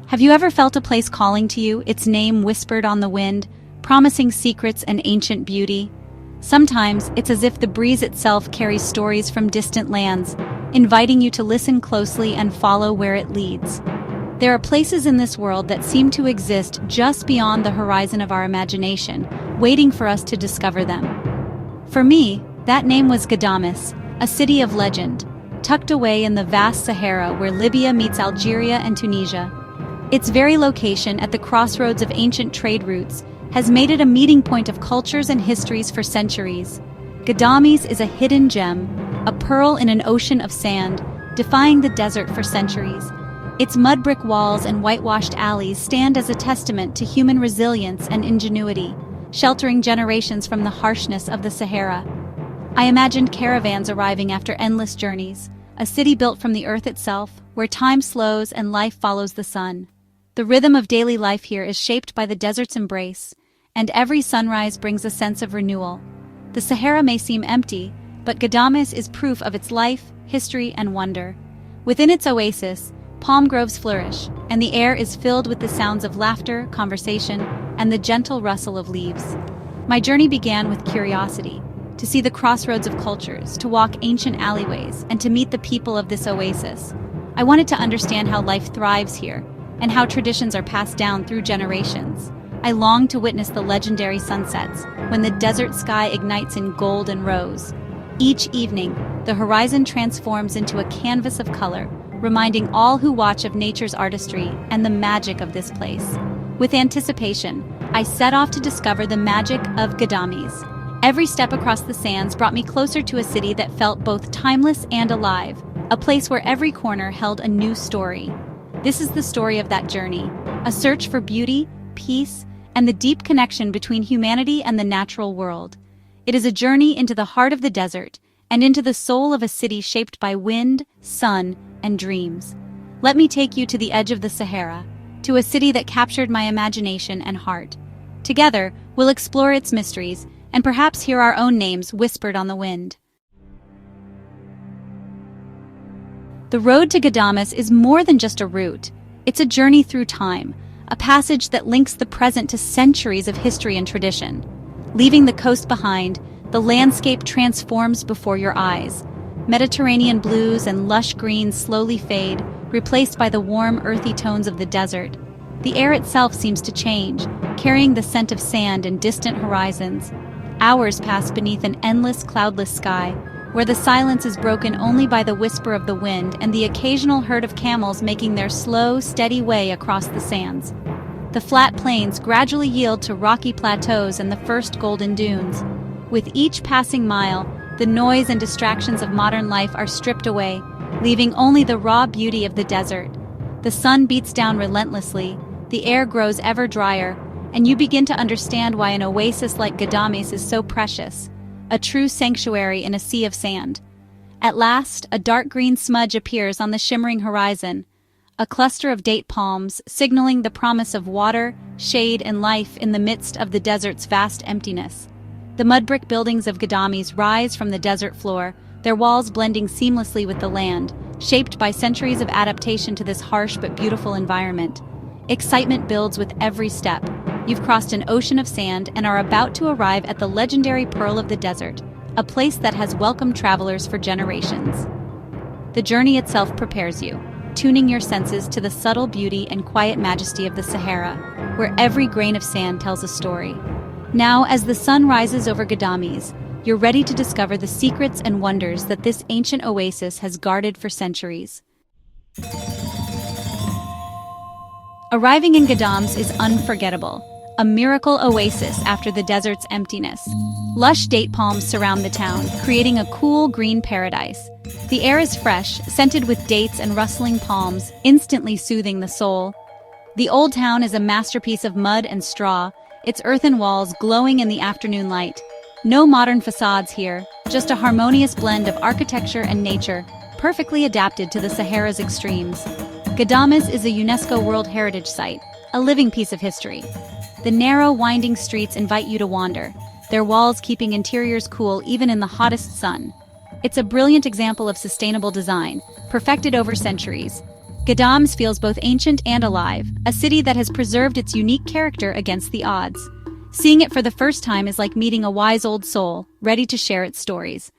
Have you ever felt a place calling to you, its name whispered on the wind, promising secrets and ancient beauty? Sometimes it's as if the breeze itself carries stories from distant lands, inviting you to listen closely and follow where it leads. There are places in this world that seem to exist just beyond the horizon of our imagination, waiting for us to discover them. For me, that name was Ghadames, a city of legend, tucked away in the vast Sahara where Libya meets Algeria and Tunisia. Its very location at the crossroads of ancient trade routes has made it a meeting point of cultures and histories for centuries. Ghadames is a hidden gem, a pearl in an ocean of sand, defying the desert for centuries. Its mud brick walls and whitewashed alleys stand as a testament to human resilience and ingenuity, sheltering generations from the harshness of the Sahara. I imagined caravans arriving after endless journeys, a city built from the earth itself, where time slows and life follows the sun. The rhythm of daily life here is shaped by the desert's embrace, and every sunrise brings a sense of renewal. The Sahara may seem empty, but Ghadames is proof of its life, history, and wonder. Within its oasis, palm groves flourish, and the air is filled with the sounds of laughter, conversation, and the gentle rustle of leaves. My journey began with curiosity, to see the crossroads of cultures, to walk ancient alleyways, and to meet the people of this oasis. I wanted to understand how life thrives here, and how traditions are passed down through generations. I longed to witness the legendary sunsets, when the desert sky ignites in gold and rose. Each evening, the horizon transforms into a canvas of color, reminding all who watch of nature's artistry and the magic of this place. With anticipation, I set off to discover the magic of Ghadames. Every step across the sands brought me closer to a city that felt both timeless and alive, a place where every corner held a new story. This is the story of that journey, a search for beauty, peace, and the deep connection between humanity and the natural world. It is a journey into the heart of the desert and into the soul of a city shaped by wind, sun, and dreams. Let me take you to the edge of the Sahara, to a city that captured my imagination and heart. Together, we'll explore its mysteries and perhaps hear our own names whispered on the wind. The road to Ghadames is more than just a route. It's a journey through time, a passage that links the present to centuries of history and tradition. Leaving the coast behind, the landscape transforms before your eyes. Mediterranean blues and lush greens slowly fade, replaced by the warm, earthy tones of the desert. The air itself seems to change, carrying the scent of sand and distant horizons. Hours pass beneath an endless, cloudless sky, where the silence is broken only by the whisper of the wind and the occasional herd of camels making their slow, steady way across the sands. The flat plains gradually yield to rocky plateaus and the first golden dunes. With each passing mile, the noise and distractions of modern life are stripped away, leaving only the raw beauty of the desert. The sun beats down relentlessly, the air grows ever drier, and you begin to understand why an oasis like Ghadames is so precious, a true sanctuary in a sea of sand. At last, a dark green smudge appears on the shimmering horizon, a cluster of date palms signaling the promise of water, shade, and life in the midst of the desert's vast emptiness. The mud brick buildings of Ghadames rise from the desert floor, their walls blending seamlessly with the land, shaped by centuries of adaptation to this harsh but beautiful environment. Excitement builds with every step. You've crossed an ocean of sand and are about to arrive at the legendary Pearl of the Desert, a place that has welcomed travelers for generations. The journey itself prepares you, tuning your senses to the subtle beauty and quiet majesty of the Sahara, where every grain of sand tells a story. Now, as the sun rises over Ghadames, you're ready to discover the secrets and wonders that this ancient oasis has guarded for centuries. Arriving in Ghadames is unforgettable, a miracle oasis after the desert's emptiness. Lush date palms surround the town, creating a cool green paradise. The air is fresh, scented with dates and rustling palms, instantly soothing the soul. The old town is a masterpiece of mud and straw, its earthen walls glowing in the afternoon light. No modern facades here, just a harmonious blend of architecture and nature, perfectly adapted to the Sahara's extremes. Ghadames is a UNESCO World Heritage Site, a living piece of history. The narrow, winding streets invite you to wander, their walls keeping interiors cool even in the hottest sun. It's a brilliant example of sustainable design, perfected over centuries. Ghadames feels both ancient and alive, a city that has preserved its unique character against the odds. Seeing it for the first time is like meeting a wise old soul, ready to share its stories.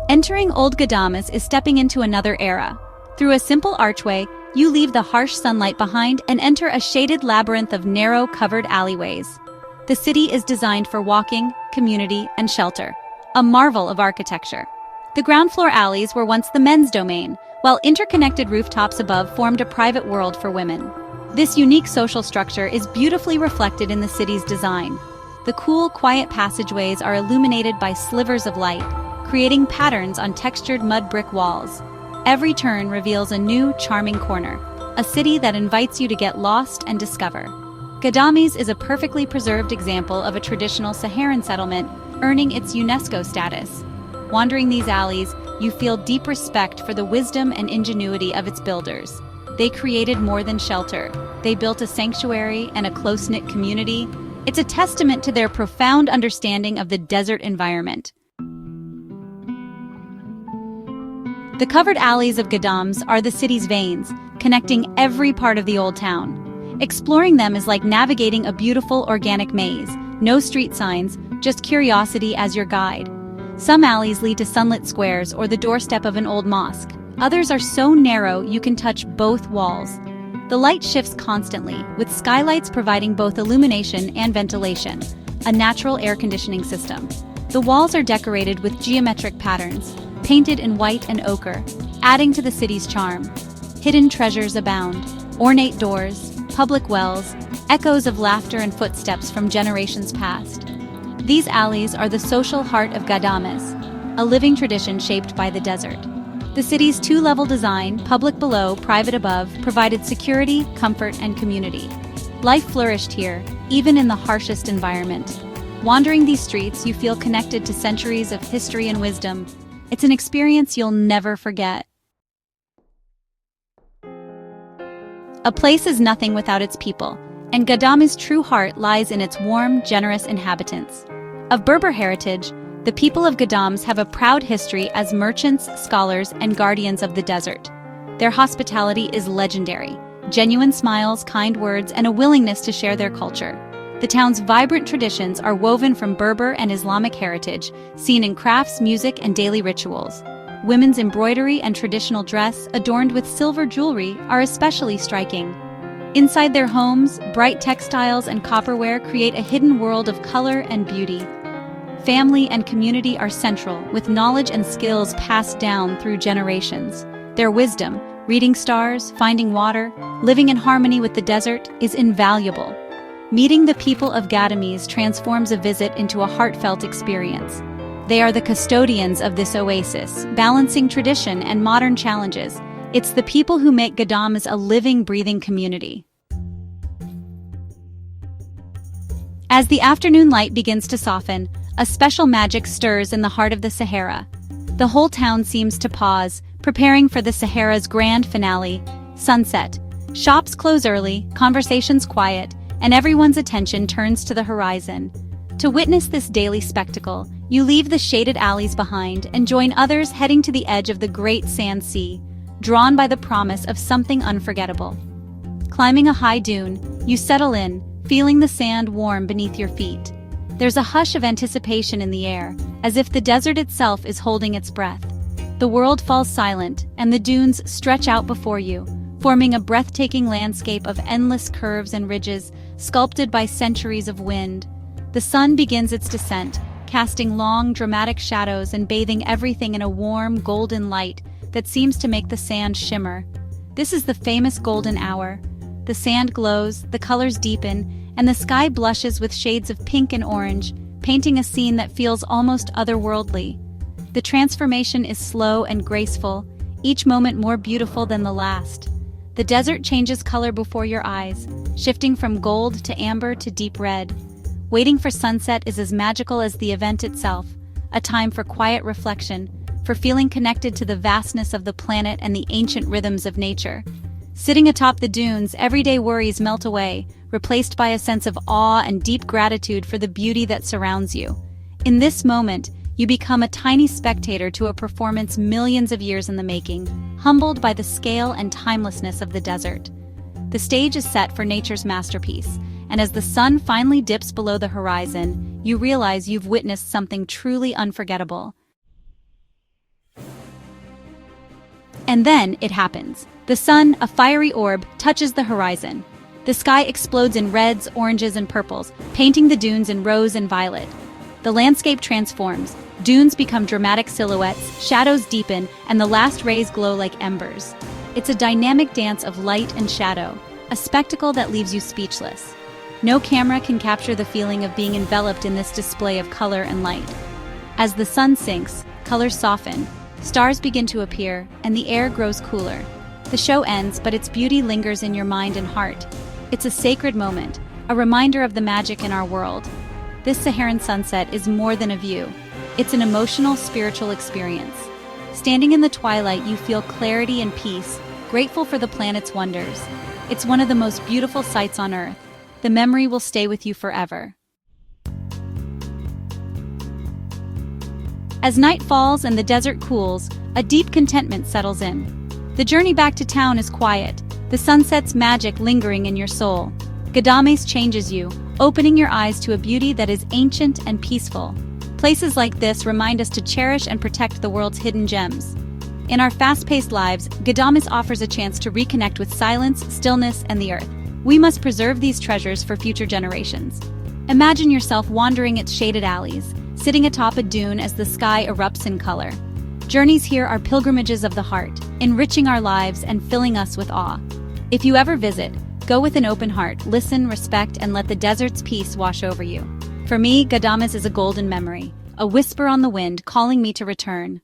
Entering Old Ghadames is stepping into another era. Through a simple archway, you leave the harsh sunlight behind and enter a shaded labyrinth of narrow, covered alleyways. The city is designed for walking, community, and shelter, a marvel of architecture. The ground floor alleys were once the men's domain, while interconnected rooftops above formed a private world for women. This unique social structure is beautifully reflected in the city's design. The cool, quiet passageways are illuminated by slivers of light, creating patterns on textured mud brick walls. Every turn reveals a new, charming corner, a city that invites you to get lost and discover. Ghadames is a perfectly preserved example of a traditional Saharan settlement, earning its UNESCO status. Wandering these alleys, you feel deep respect for the wisdom and ingenuity of its builders. They created more than shelter. They built a sanctuary and a close-knit community. It's a testament to their profound understanding of the desert environment. The covered alleys of Ghadames are the city's veins, connecting every part of the old town. Exploring them is like navigating a beautiful organic maze. No street signs, just curiosity as your guide. Some alleys lead to sunlit squares or the doorstep of an old mosque. Others are so narrow you can touch both walls. The light shifts constantly, with skylights providing both illumination and ventilation, a natural air conditioning system. The walls are decorated with geometric patterns, painted in white and ochre, adding to the city's charm. Hidden treasures abound, ornate doors, public wells, echoes of laughter and footsteps from generations past. These alleys are the social heart of Ghadames, a living tradition shaped by the desert. The city's two-level design, public below, private above, provided security, comfort, and community. Life flourished here, even in the harshest environment. Wandering these streets, you feel connected to centuries of history and wisdom. It's an experience you'll never forget. A place is nothing without its people, and Ghadames' true heart lies in its warm, generous inhabitants. Of Berber heritage, the people of Ghadames have a proud history as merchants, scholars, and guardians of the desert. Their hospitality is legendary, genuine smiles, kind words, and a willingness to share their culture. The town's vibrant traditions are woven from Berber and Islamic heritage, seen in crafts, music, and daily rituals. Women's embroidery and traditional dress, adorned with silver jewelry, are especially striking. Inside their homes, bright textiles and copperware create a hidden world of color and beauty. Family and community are central, with knowledge and skills passed down through generations. Their wisdom, reading stars, finding water, living in harmony with the desert, is invaluable. Meeting the people of Ghadames transforms a visit into a heartfelt experience. They are the custodians of this oasis, balancing tradition and modern challenges. It's the people who make Ghadames a living, breathing community. As the afternoon light begins to soften, a special magic stirs in the heart of the Sahara. The whole town seems to pause, preparing for the Sahara's grand finale, sunset. Shops close early, conversations quiet, and everyone's attention turns to the horizon. To witness this daily spectacle, you leave the shaded alleys behind and join others heading to the edge of the great sand sea, drawn by the promise of something unforgettable. Climbing a high dune, you settle in, feeling the sand warm beneath your feet. There's a hush of anticipation in the air, as if the desert itself is holding its breath. The world falls silent, and the dunes stretch out before you, forming a breathtaking landscape of endless curves and ridges, sculpted by centuries of wind. The sun begins its descent, casting long, dramatic shadows and bathing everything in a warm, golden light that seems to make the sand shimmer. This is the famous golden hour. The sand glows, the colors deepen, and the sky blushes with shades of pink and orange, painting a scene that feels almost otherworldly. The transformation is slow and graceful, each moment more beautiful than the last. The desert changes color before your eyes, shifting from gold to amber to deep red. Waiting for sunset is as magical as the event itself, a time for quiet reflection, for feeling connected to the vastness of the planet and the ancient rhythms of nature. Sitting atop the dunes, everyday worries melt away, replaced by a sense of awe and deep gratitude for the beauty that surrounds you. In this moment, You become a tiny spectator to a performance millions of years in the making, humbled by the scale and timelessness of the desert. The stage is set for nature's masterpiece, and as the sun finally dips below the horizon, you realize you've witnessed something truly unforgettable. And then it happens. The sun, a fiery orb, touches the horizon. The sky explodes in reds, oranges, and purples, painting the dunes in rose and violet. The landscape transforms. Dunes become dramatic silhouettes, shadows deepen, and the last rays glow like embers. It's a dynamic dance of light and shadow, a spectacle that leaves you speechless. No camera can capture the feeling of being enveloped in this display of color and light. As the sun sinks, colors soften, stars begin to appear, and the air grows cooler. The show ends, but its beauty lingers in your mind and heart. It's a sacred moment, a reminder of the magic in our world. This Saharan sunset is more than a view. It's an emotional, spiritual experience. Standing in the twilight, you feel clarity and peace, grateful for the planet's wonders. It's one of the most beautiful sights on Earth. The memory will stay with you forever. As night falls and the desert cools, a deep contentment settles in. The journey back to town is quiet, the sunset's magic lingering in your soul. Ghadames changes you, opening your eyes to a beauty that is ancient and peaceful. Places like this remind us to cherish and protect the world's hidden gems. In our fast-paced lives, Ghadames offers a chance to reconnect with silence, stillness, and the earth. We must preserve these treasures for future generations. Imagine yourself wandering its shaded alleys, sitting atop a dune as the sky erupts in color. Journeys here are pilgrimages of the heart, enriching our lives and filling us with awe. If you ever visit, go with an open heart, listen, respect, and let the desert's peace wash over you. For me, Ghadames is a golden memory, a whisper on the wind calling me to return.